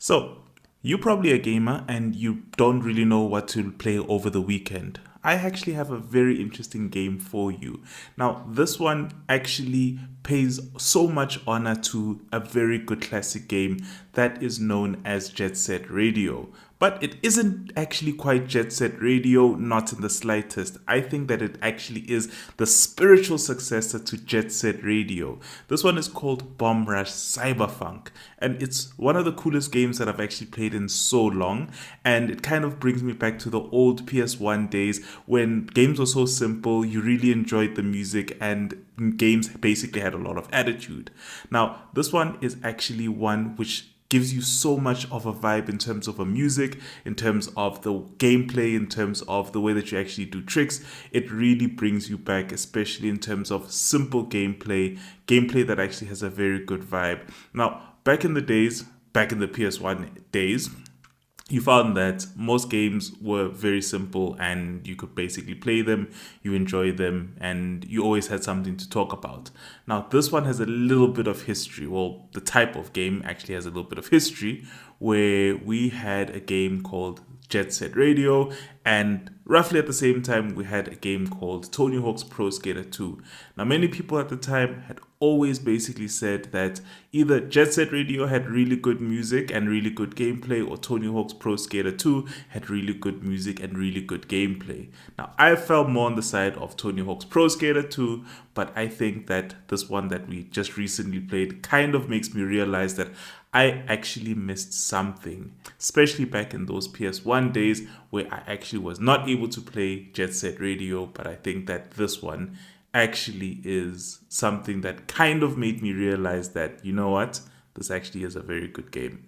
So, you're probably a gamer and you don't really know what to play over the weekend. I actually have a very interesting game for you. Now, this one actually pays so much honor to a very good classic game that is known as Jet Set Radio. But it isn't actually quite Jet Set Radio, not in the slightest. I think that it actually is the spiritual successor to Jet Set Radio. This one is called Bomb Rush Cyberpunk, and it's one of the coolest games that I've actually played in so long. And it kind of brings me back to the old PS1 days when games were so simple, you really enjoyed the music, and games basically had a lot of attitude. Now, this one is actually one which gives you so much of a vibe in terms of a music, in terms of the gameplay, in terms of the way that you actually do tricks. It really brings you back, especially in terms of simple gameplay that actually has a very good vibe. Now, back in the PS1 days, you found that most games were very simple and you could basically play them, you enjoy them, and you always had something to talk about. Now, this one has a little bit of history. Well, the type of game actually has a little bit of history, where we had a game called Jet Set Radio, and roughly at the same time, we had a game called Tony Hawk's Pro Skater 2. Now, many people at the time had always basically said that either Jet Set Radio had really good music and really good gameplay, or Tony Hawk's Pro Skater 2 had really good music and really good gameplay. Now, I felt more on the side of Tony Hawk's Pro Skater 2, but I think that this one that we just recently played kind of makes me realize that I actually missed something, especially back in those PS1 days where I actually was not able to play Jet Set Radio. But I think that this one actually is something that kind of made me realize that, you know what, this actually is a very good game.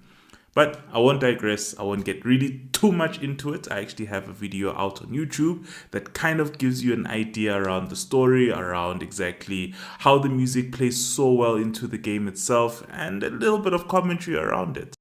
But I won't digress. I won't get really too much into it. I actually have a video out on YouTube that kind of gives you an idea around the story, around exactly how the music plays so well into the game itself, and a little bit of commentary around it.